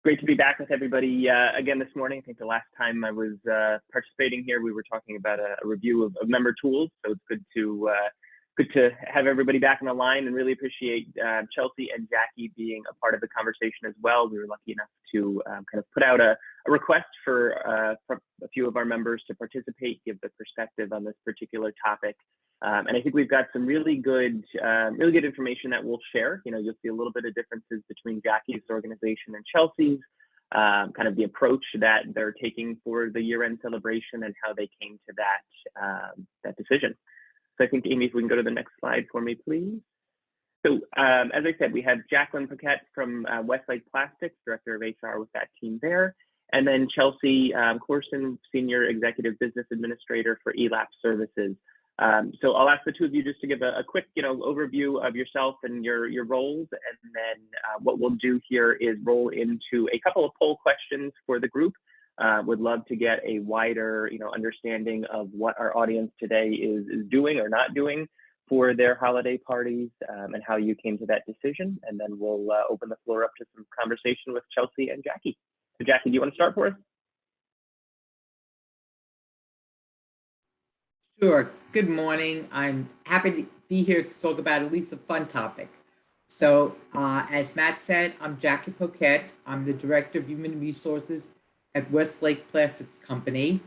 Great to be back with everybody again this morning. I think the last time I was participating here, we were talking about a review of member tools. So it's good to have everybody back on the line, and really appreciate Chelsea and Jackie being a part of the conversation as well. We were lucky enough to kind of put out a request for a few of our members to participate, give the perspective on this particular topic. And I think we've got some really good information that we'll share. You know, you'll see a little bit of differences between Jackie's organization and Chelsea's, kind of the approach that they're taking for the year-end celebration and how they came to that decision. So I think, Amy, if we can go to the next slide for me, please. So as I said, we have Jacqueline Paquette from Westlake Plastics, Director of HR with that team there. And then Chelsea Corson, Senior Executive Business Administrator for ELAP Services. So I'll ask the two of you just to give a quick, overview of yourself and your roles, and then what we'll do here is roll into a couple of poll questions for the group. Would love to get a wider, understanding of what our audience today is doing or not doing for their holiday parties, and how you came to that decision. And then we'll open the floor up to some conversation with Chelsea and Jackie. So Jackie, do you want to start for us? Sure. Good morning. I'm happy to be here to talk about at least a fun topic. So as Matt said, I'm Jackie Paquette. I'm the Director of Human Resources at Westlake Plastics Company.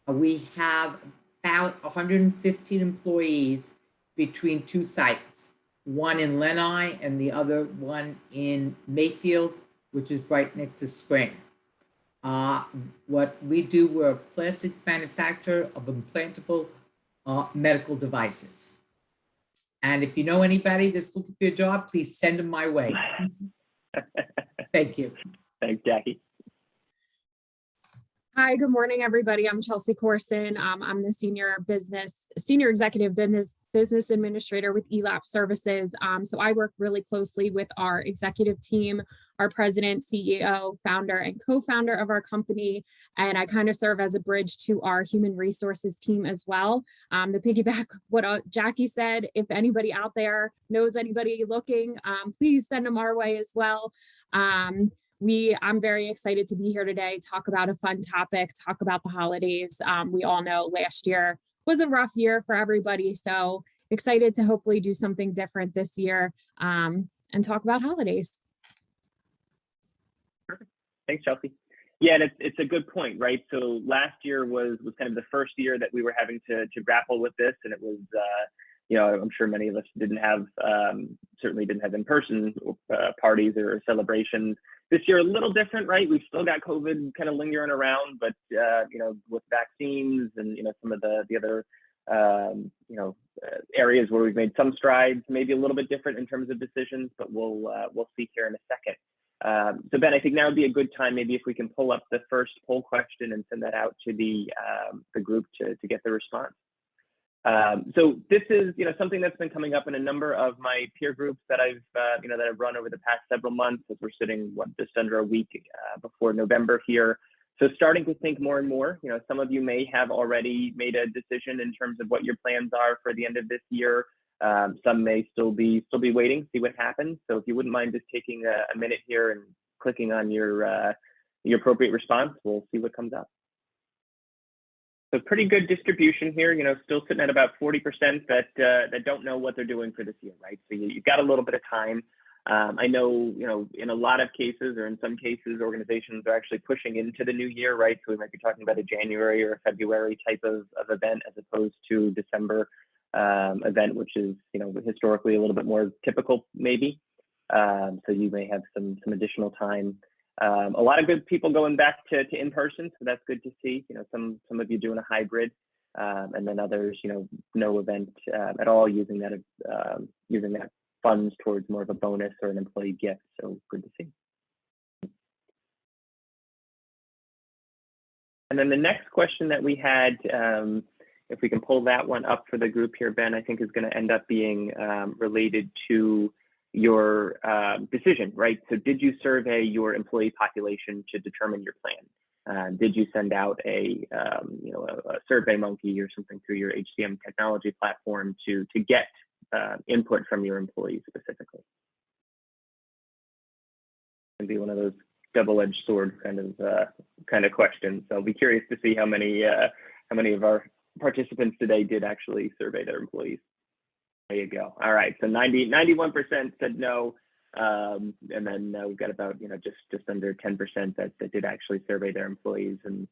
We have about 115 employees between two sites, one in Lenai and the other one in Mayfield, which is right next to Spring. What we do, we're a plastic manufacturer of implantable medical devices. And if you know anybody that's looking for a job, please send them my way. Thank you. Thanks, Jackie. Hi, good morning, everybody. I'm Chelsea Corson. I'm the Senior Executive Business Administrator with ELAP Services. So I work really closely with our executive team, our president, CEO, founder, and co-founder of our company. And I kind of serve as a bridge to our human resources team as well. To piggyback what Jackie said, if anybody out there knows anybody looking, please send them our way as well. I'm very excited to be here today, talk about a fun topic, talk about the holidays. We all know last year was a rough year for everybody, so excited to hopefully do something different this year, and talk about holidays. Perfect. Thanks, Chelsea. Yeah, and it's a good point, right? So last year was kind of the first year that we were having to grapple with this, and it was I'm sure many of us certainly didn't have in-person parties or celebrations. This year, a little different, right? We've still got COVID kind of lingering around, but with vaccines and some of the other areas where we've made some strides, maybe a little bit different in terms of decisions, but we'll see here in a second. So Ben, I think now would be a good time, maybe if we can pull up the first poll question and send that out to the group to get the response. So this is, something that's been coming up in a number of my peer groups that I've run over the past several months, as we're sitting just under a week before November here. So starting to think more and more, some of you may have already made a decision in terms of what your plans are for the end of this year. Some may still be waiting, see what happens. So if you wouldn't mind just taking a minute here and clicking on your appropriate response, we'll see what comes up. So pretty good distribution here, still sitting at about 40% that don't know what they're doing for this year, right? So you've got a little bit of time. I know, in a lot of cases, or in some cases, organizations are actually pushing into the new year, right? So we might be talking about a January or a February type of event, as opposed to December event, which is, historically a little bit more typical, maybe. So you may have some additional time. A lot of good people going back to in-person, so that's good to see. Some of you doing a hybrid, and then others, no event at all, using that funds towards more of a bonus or an employee gift. So good to see. And then the next question that we had, if we can pull that one up for the group here, Ben, I think is going to end up being related to your decision, right? So did you survey your employee population to determine your plan? Did you send out a survey monkey or something through your HCM technology platform to get input from your employees specifically? Can be one of those double-edged sword kind of question. So I'll be curious to see how many of our participants today did actually survey their employees. There you go. All right. So 91% said no. And then we've got about, just under 10% that did actually survey their employees. And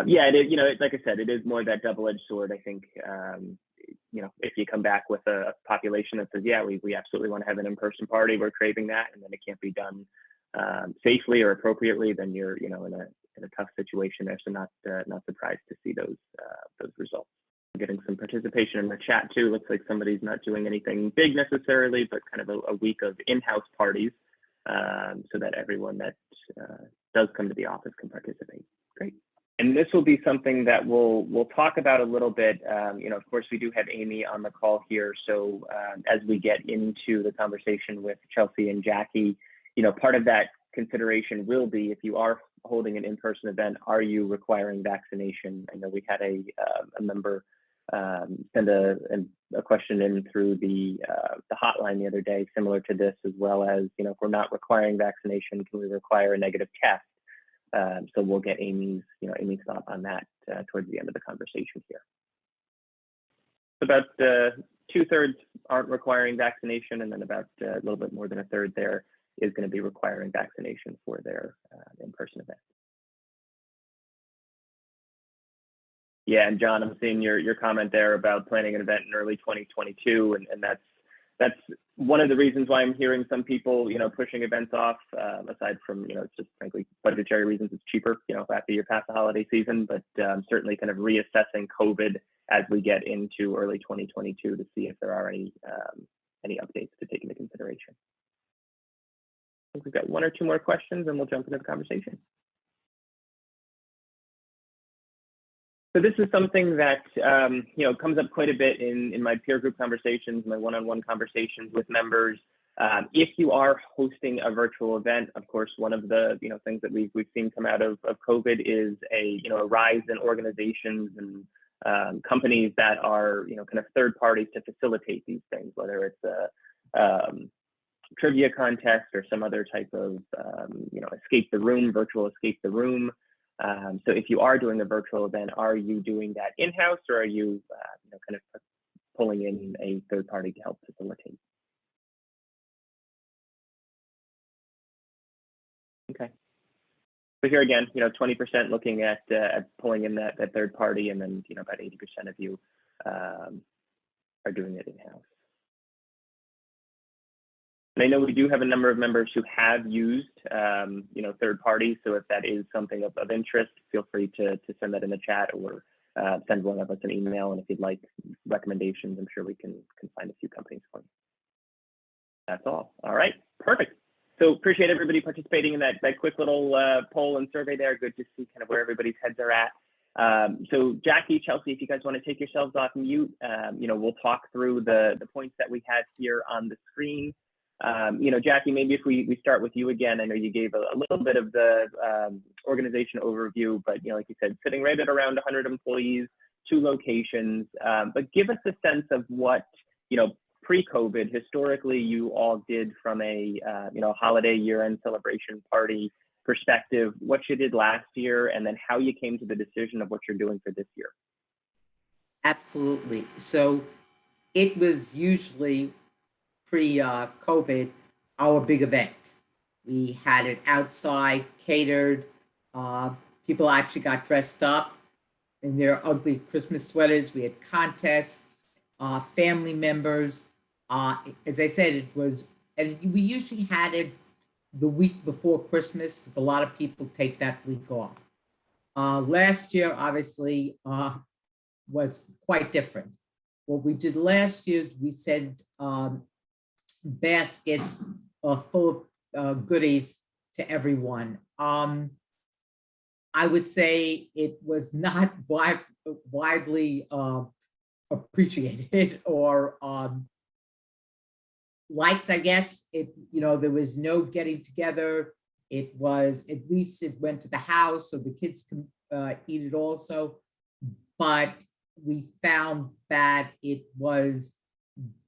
yeah, it is, like I said, it is more that double-edged sword. I think, if you come back with a population that says, yeah, we absolutely want to have an in-person party, we're craving that, and then it can't be done safely or appropriately, then you're, in a tough situation there. So not surprised to see those results. Getting some participation in the chat too. Looks like somebody's not doing anything big necessarily, but kind of a week of in-house parties, so that everyone that does come to the office can participate. Great. And this will be something that we'll talk about a little bit. Of course, we do have Amy on the call here. So as we get into the conversation with Chelsea and Jackie, part of that consideration will be, if you are holding an in-person event, are you requiring vaccination? I know we had a member send a question in through the hotline the other day, similar to this, as well as, if we're not requiring vaccination, can we require a negative test? So we'll get Amy's thought on that towards the end of the conversation here. About 2/3 aren't requiring vaccination, and then about a little bit more than a third there is going to be requiring vaccination for their in-person event. Yeah, and John, I'm seeing your comment there about planning an event in early 2022, and that's one of the reasons why I'm hearing some people, pushing events off. Aside from, it's just frankly budgetary reasons. It's cheaper, after you're past the holiday season, but certainly kind of reassessing COVID as we get into early 2022 to see if there are any updates to take into consideration. I think we've got one or two more questions, and we'll jump into the conversation. So this is something that comes up quite a bit in my peer group conversations, my one-on-one conversations with members. If you are hosting a virtual event, of course, one of the things that we've seen come out of COVID is a rise in organizations and companies that are kind of third parties to facilitate these things, whether it's a trivia contest or some other type of virtual escape the room. So if you are doing a virtual event, are you doing that in-house, or are you kind of pulling in a third party to help facilitate? Okay. So here again, 20% looking at pulling in that third party, and then about 80% of you are doing it in-house. And I know we do have a number of members who have used, third parties. So if that is something of interest, feel free to send that in the chat, or send one of us an email. And if you'd like recommendations, I'm sure we can find a few companies for you. That's all. All right, perfect. So appreciate everybody participating in that quick little poll and survey there. Good to see kind of where everybody's heads are at. So Jackie, Chelsea, if you guys want to take yourselves off mute, we'll talk through the points that we had here on the screen. Jackie, maybe if we start with you again. I know you gave a little bit of the organization overview, but like you said, sitting right at around 100 employees, 2 locations. But give us a sense of what pre-COVID historically you all did from a holiday year-end celebration party perspective, what you did last year, and then how you came to the decision of what you're doing for this year. Absolutely. So it was usually pre-COVID, our big event. We had it outside, catered. People actually got dressed up in their ugly Christmas sweaters. We had contests, family members. As I said, it was, and we usually had it the week before Christmas, because a lot of people take that week off. Last year, obviously, was quite different. What we did last year is we sent baskets full of goodies to everyone. I would say it was not widely appreciated or liked, I guess. There was no getting together. It was, at least it went to the house so the kids can eat it also. But we found that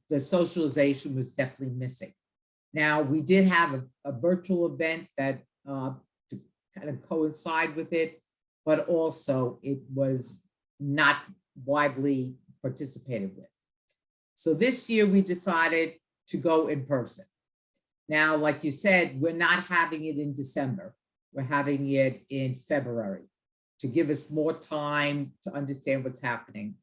the socialization was definitely missing. Now, we did have a virtual event that to kind of coincide with it, but also it was not widely participated with. So this year we decided to go in person. Now, like you said, we're not having it in December. We're having it in February to give us more time to understand what's happening.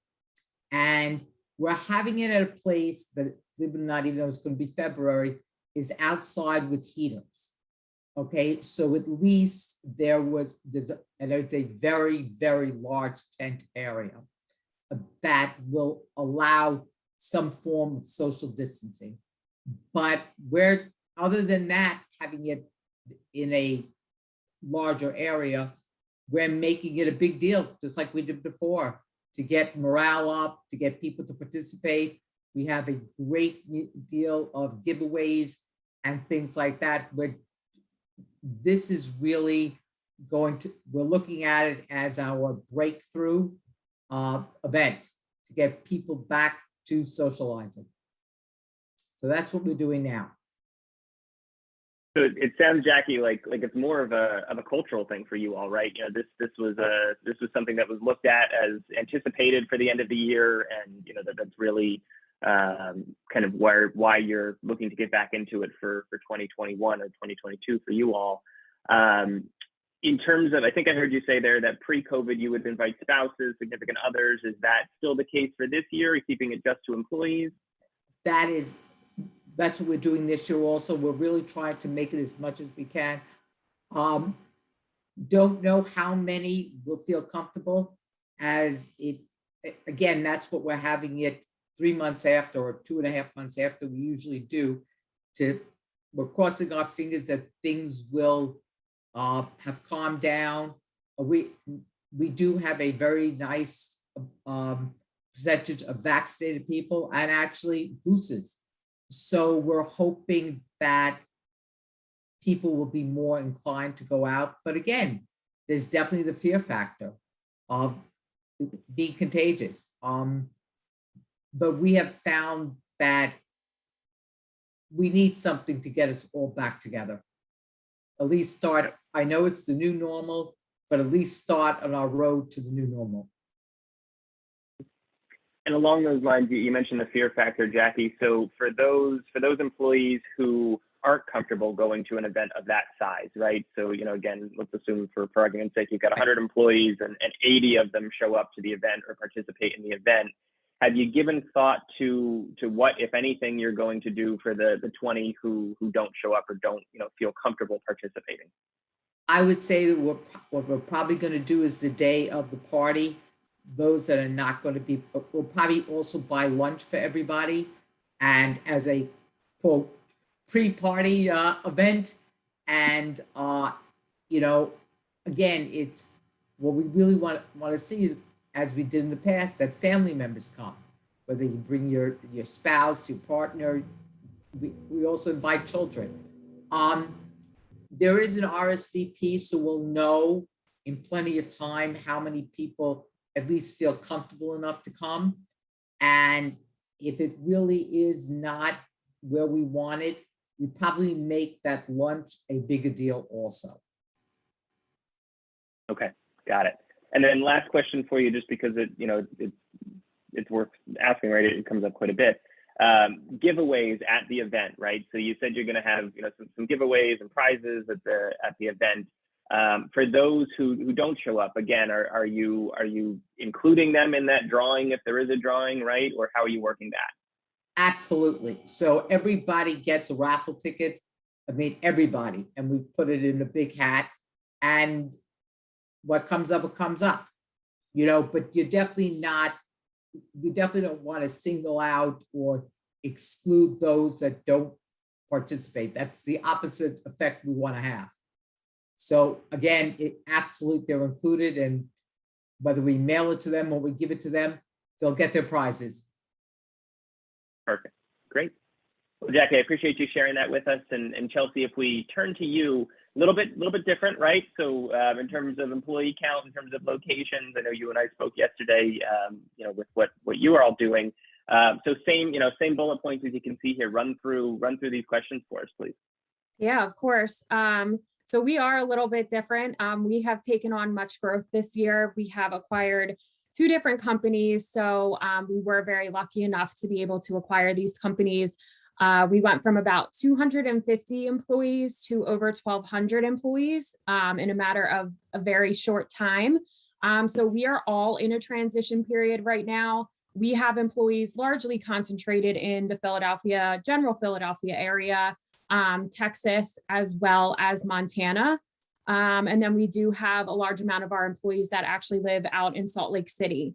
And we're having it at a place that, believe it or not, even though it's going to be February, is outside with heaters. Okay, so at least there's a very, very large tent area that will allow some form of social distancing. But other than that, having it in a larger area, we're making it a big deal, just like we did before, to get morale up, to get people to participate. We have a great deal of giveaways and things like that. This is really we're looking at it as our breakthrough event to get people back to socializing. So that's what we're doing now. So it sounds, Jackie, like it's more of a cultural thing for you all, right? You know, this was something that was looked at as anticipated for the end of the year, and you know that's really kind of why you're looking to get back into it for 2021 or 2022 for you all. In terms of, I think I heard you say there that pre-COVID you would invite spouses, significant others. Is that still the case for this year? Are you keeping it just to employees? That's what we're doing this year also. We're really trying to make it as much as we can. Don't know how many will feel comfortable, as again, that's what we're having it 3 months after, or 2.5 months after we usually do. We're crossing our fingers that things will have calmed down. We do have a very nice percentage of vaccinated people and actually boosted. So we're hoping that people will be more inclined to go out. But again, there's definitely the fear factor of being contagious. But we have found that we need something to get us all back together. At least start, I know it's the new normal, but at least start on our road to the new normal. And along those lines, you mentioned the fear factor, Jackie. So for those employees who aren't comfortable going to an event of that size, right? So, you know, again, let's assume for argument's sake, you've got 100 employees and 80 of them show up to the event or participate in the event. Have you given thought to what, if anything, you're going to do for the 20 who don't show up or don't, you know, feel comfortable participating? I would say that what we're probably going to do is the day of the party. Those that are not going to be, we'll probably also buy lunch for everybody, and as a quote pre-party event. And you know, again, it's what we really want to see is, as we did in the past, that family members come, whether you bring your spouse, your partner. We also invite children. There is an RSVP, so we'll know in plenty of time how many people at least feel comfortable enough to come. And if it really is not where we want it, we probably make that lunch a bigger deal also. Okay, got it. And then last question for you, just because it's worth asking, right? It comes up quite a bit. Giveaways at the event, right? So you said you're going to have some giveaways and prizes at the event. For those who don't show up, again, are you including them in that drawing if there is a drawing, right? Or how are you working that? Absolutely. So everybody gets a raffle ticket. I mean, everybody, and we put it in a big hat, and what comes up, it comes up, you know, but we definitely don't want to single out or exclude those that don't participate. That's the opposite effect we want to have. So again, absolutely, they're included, and whether we mail it to them or we give it to them, they'll get their prizes. Perfect. Great. Well, Jackie, I appreciate you sharing that with us. And Chelsea, if we turn to you, a little bit different, right? So in terms of employee count, in terms of locations, I know you and I spoke yesterday, with what you are all doing. So same bullet points as you can see here. Run through these questions for us, please. Yeah, of course. So we are a little bit different. We have taken on much growth this year. We have acquired 2 different companies. So we were very lucky enough to be able to acquire these companies. We went from about 250 employees to over 1,200 employees in a matter of a very short time. So we are all in a transition period right now. We have employees largely concentrated in the general Philadelphia area, Texas, as well as Montana. And then we do have a large amount of our employees that actually live out in Salt Lake City.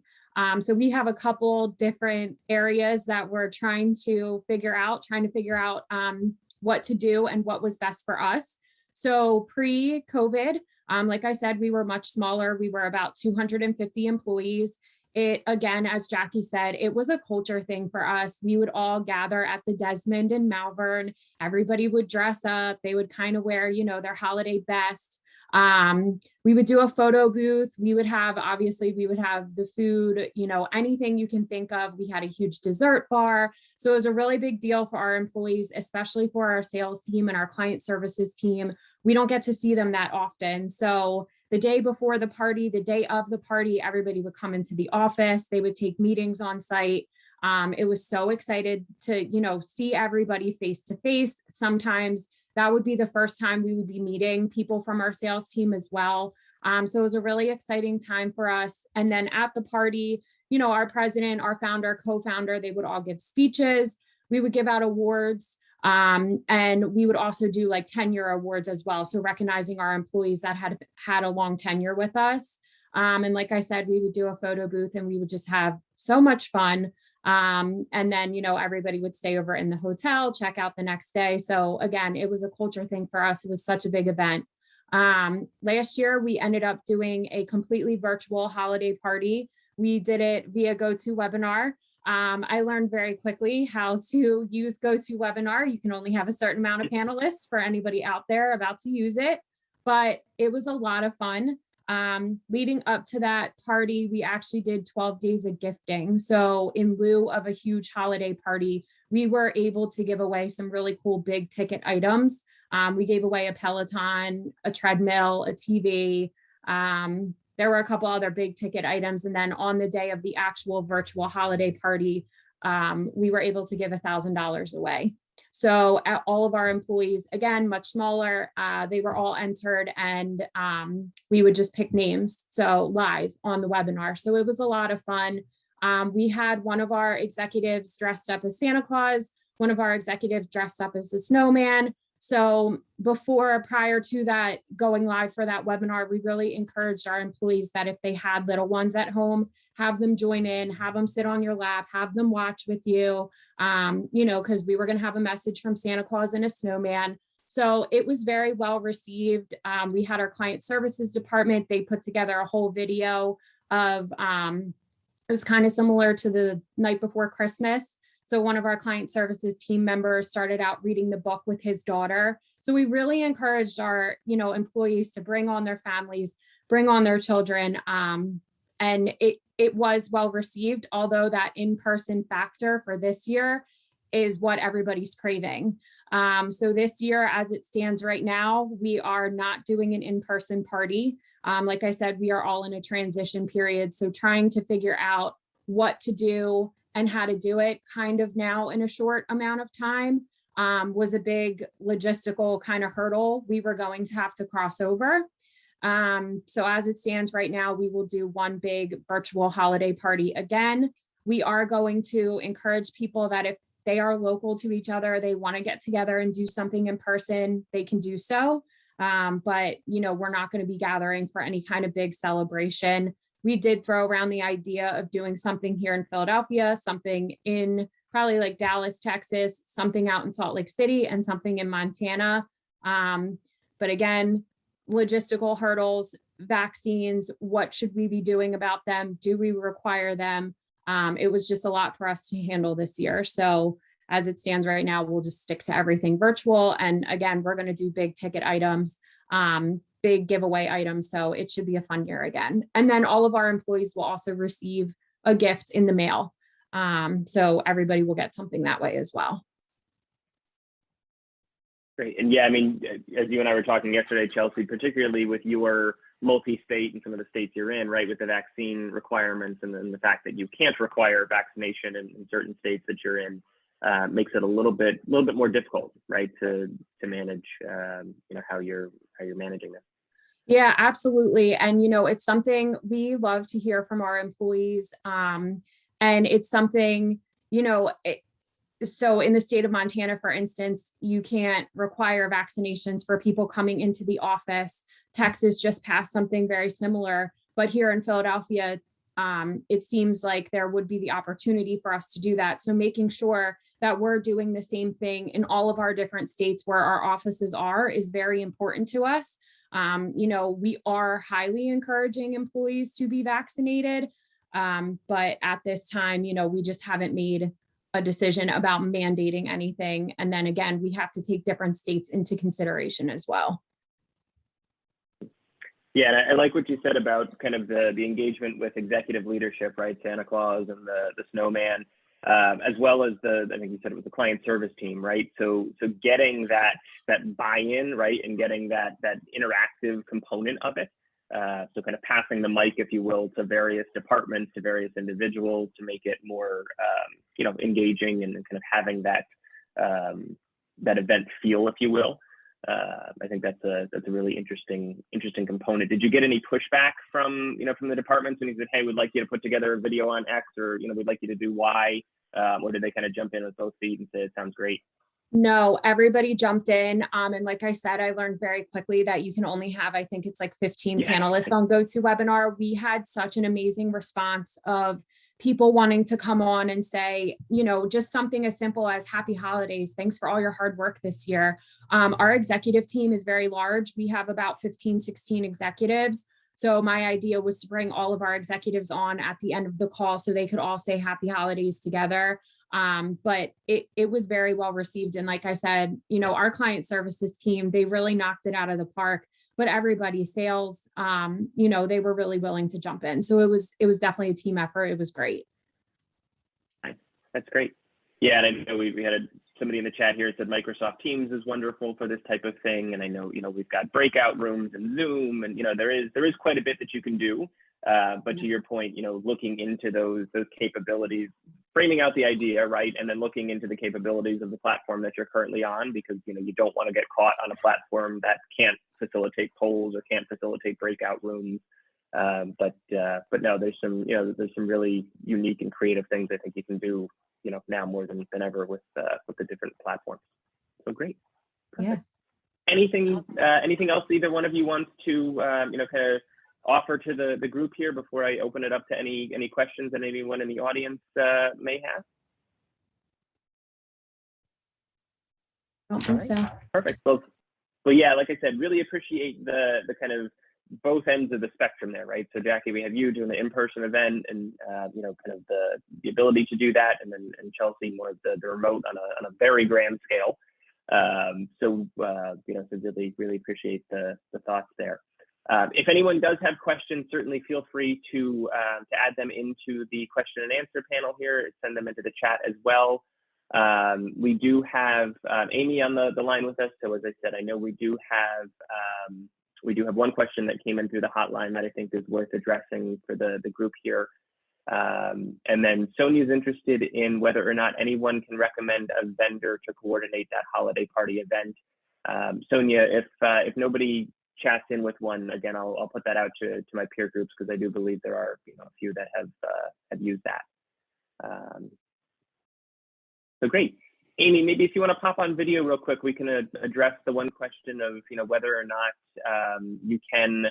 So we have a couple different areas that we're trying to figure out what to do and what was best for us. So pre-COVID, like I said, we were much smaller. We were about 250 employees. It, again, as Jackie said, it was a culture thing for us. We would all gather at the Desmond in Malvern. Everybody would dress up. They would kind of wear, their holiday best. We would do a photo booth. We would have the food, anything you can think of. We had a huge dessert bar. So it was a really big deal for our employees, especially for our sales team and our client services team. We don't get to see them that often. So the day before the party, the day of the party, everybody would come into the office. They would take meetings on site. It was so excited to, see everybody face to face. Sometimes that would be the first time we would be meeting people from our sales team as well. So it was a really exciting time for us. And then at the party, our president, our founder, co-founder, they would all give speeches. We would give out awards. And we would also do like tenure awards as well. So recognizing our employees that had a long tenure with us. And like I said, we would do a photo booth and we would just have so much fun. And then, everybody would stay over in the hotel, check out the next day. So again, it was a culture thing for us. It was such a big event. Last year, we ended up doing a completely virtual holiday party. We did it via GoToWebinar. I learned very quickly how to use GoToWebinar. You can only have a certain amount of panelists for anybody out there about to use it, but it was a lot of fun. Leading up to that party, we actually did 12 days of gifting. So in lieu of a huge holiday party, we were able to give away some really cool big ticket items. We gave away a Peloton, a treadmill, a TV. There were a couple other big ticket items. And then on the day of the actual virtual holiday party, we were able to give $1,000 away. So all of our employees, again, much smaller, they were all entered and we would just pick names. So live on the webinar. So it was a lot of fun. We had one of our executives dressed up as Santa Claus, one of our executives dressed up as a snowman. So prior to that going live for that webinar, we really encouraged our employees that if they had little ones at home, have them join in, have them sit on your lap, have them watch with you, because we were going to have a message from Santa Claus and a snowman. So it was very well received. We had our client services department. They put together a whole video of, it was kind of similar to the night before Christmas. So one of our client services team members started out reading the book with his daughter. So we really encouraged our, employees to bring on their families, bring on their children. And it was well received, although that in-person factor for this year is what everybody's craving. So this year, as it stands right now, we are not doing an in-person party. Like I said, we are all in a transition period. So trying to figure out what to do and how to do it kind of now in a short amount of time was a big logistical kind of hurdle we were going to have to cross over. So as it stands right now, we will do one big virtual holiday party again. We are going to encourage people that if they are local to each other, they want to get together and do something in person, they can do so. But, we're not going to be gathering for any kind of big celebration. We did throw around the idea of doing something here in Philadelphia, something in probably like Dallas, Texas, something out in Salt Lake City, and something in Montana. But again, logistical hurdles, vaccines, what should we be doing about them? Do we require them? It was just a lot for us to handle this year. So as it stands right now, we'll just stick to everything virtual. And again, we're going to do big ticket items, big giveaway items. So it should be a fun year again. And then all of our employees will also receive a gift in the mail. So everybody will get something that way as well. Great. And yeah, I mean, as you and I were talking yesterday, Chelsea, particularly with your multi-state and some of the states you're in, right, with the vaccine requirements and then the fact that you can't require vaccination in certain states that you're in, makes it a little bit more difficult, right, to manage, how you're managing this. Yeah, absolutely. And, it's something we love to hear from our employees. And it's something, so in the state of Montana, for instance, you can't require vaccinations for people coming into the office. Texas just passed something very similar, but here in Philadelphia, it seems like there would be the opportunity for us to do that. So making sure that we're doing the same thing in all of our different states where our offices are is very important to us. We are highly encouraging employees to be vaccinated, but at this time, we just haven't made a decision about mandating anything. And then again, we have to take different states into consideration as well. Yeah, and I like what you said about kind of the engagement with executive leadership, right? Santa Claus and the snowman, as well as I think you said it was the client service team, right? So getting that buy-in, right, and getting that interactive component of it. So kind of passing the mic, if you will, to various departments, to various individuals to make it more, engaging and kind of having that event feel, if you will. I think that's a really interesting component. Did you get any pushback from the departments when you said, hey, we'd like you to put together a video on X, or we'd like you to do Y, or did they kind of jump in with both feet and say it sounds great? No, everybody jumped in. And like I said, I learned very quickly that you can only have, I think it's like 15 panelists on GoToWebinar. We had such an amazing response of people wanting to come on and say, just something as simple as happy holidays. Thanks for all your hard work this year. Our executive team is very large. We have about 15, 16 executives. So my idea was to bring all of our executives on at the end of the call so they could all say happy holidays together. But it was very well received. And like I said, our client services team, they really knocked it out of the park, but everybody, sales, they were really willing to jump in. So it was definitely a team effort. It was great. That's great. Yeah. And I know we had somebody in the chat here said Microsoft Teams is wonderful for this type of thing. And I know, we've got breakout rooms and Zoom, and, there is quite a bit that you can do. But to your point, looking into those capabilities, framing out the idea, right, and then looking into the capabilities of the platform that you're currently on, because you don't want to get caught on a platform that can't facilitate polls or can't facilitate breakout rooms. But no, there's some really unique and creative things I think you can do, now more than ever with the different platforms. So great. Perfect. Yeah. Anything else either one of you wants to kind of offer to the group here before I open it up to any questions that anyone in the audience may have? I don't think so. Perfect. Well, yeah, like I said, really appreciate the kind of both ends of the spectrum there, right? So Jackie, we have you doing the in-person event and kind of the ability to do that, and then Chelsea more of the remote on a very grand scale. So really appreciate the thoughts there. If anyone does have questions, certainly feel free to add them into the question and answer panel here, send them into the chat as well. We do have Amy on the line with us. So as I said, I know we do have one question that came in through the hotline that I think is worth addressing for the group here. And then Sonia's interested in whether or not anyone can recommend a vendor to coordinate that holiday party event. Sonia, if nobody chats in with one, again, I'll put that out to my peer groups, because I do believe there are a few that have used that. So great. Amy, maybe if you want to pop on video real quick, we can address the one question of whether or not you can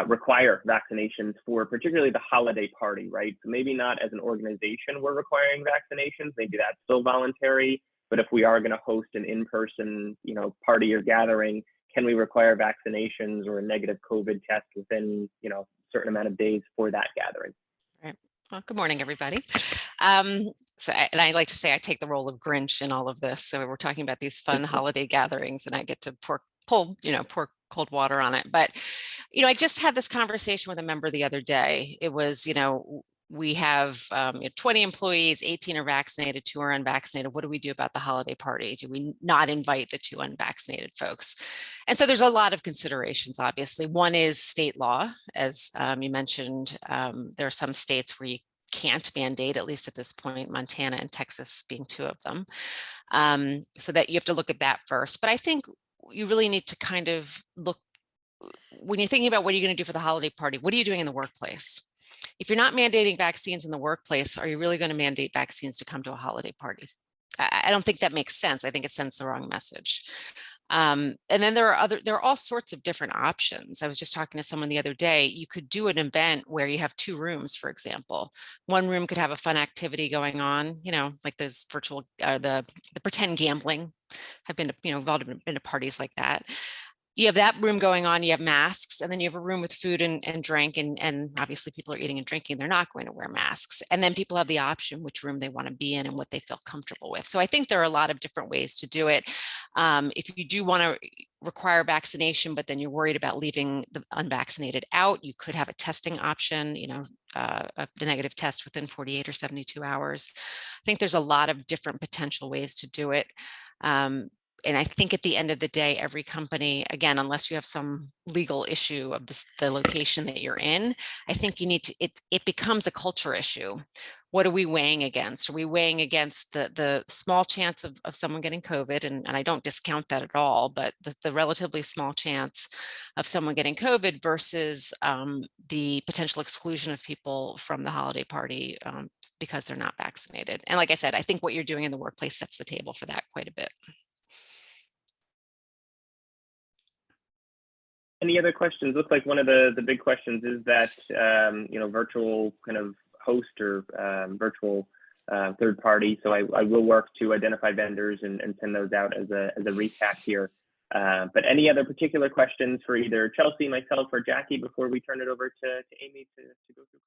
require vaccinations for particularly the holiday party, right? So maybe not as an organization we're requiring vaccinations, maybe that's still voluntary, but if we are going to host an in-person party or gathering, can we require vaccinations or a negative COVID test within a certain amount of days for that gathering? Right. Well, good morning, everybody. And I like to say I take the role of Grinch in all of this. So we're talking about these fun holiday gatherings, and I get to pour cold water on it. But I just had this conversation with a member the other day. It was we have 20 employees, 18 are vaccinated, 2 are unvaccinated. What do we do about the holiday party? Do we not invite the 2 unvaccinated folks? And so there's a lot of considerations, obviously. One is state law. As you mentioned, there are some states where you can't mandate, at least at this point, Montana and Texas being 2 of them. So that you have to look at that first. But I think you really need to kind of look, when you're thinking about what are you going to do for the holiday party, what are you doing in the workplace? If you're not mandating vaccines in the workplace, are you really going to mandate vaccines to come to a holiday party? I don't think that makes sense. I think it sends the wrong message. And then there are all sorts of different options. I was just talking to someone the other day. You could do an event where you have 2 rooms, for example. One room could have a fun activity going on, like those virtual, the pretend gambling. I've been, involved in parties like that. You have that room going on, you have masks, and then you have a room with food and drink, and obviously people are eating and drinking, they're not going to wear masks. And then people have the option which room they want to be in and what they feel comfortable with. So I think there are a lot of different ways to do it. If you do want to require vaccination, but then you're worried about leaving the unvaccinated out, you could have a testing option, a negative test within 48 or 72 hours. I think there's a lot of different potential ways to do it. And I think at the end of the day, every company, again, unless you have some legal issue of the location that you're in, I think you need to, it becomes a culture issue. What are we weighing against? Are we weighing against the small chance of someone getting COVID? And I don't discount that at all, but the relatively small chance of someone getting COVID versus the potential exclusion of people from the holiday party because they're not vaccinated. And like I said, I think what you're doing in the workplace sets the table for that quite a bit. Any other questions? Looks like one of the big questions is that virtual kind of host or virtual third party. So I will work to identify vendors and send those out as a recap here. But any other particular questions for either Chelsea, myself, or Jackie before we turn it over to Amy to go through?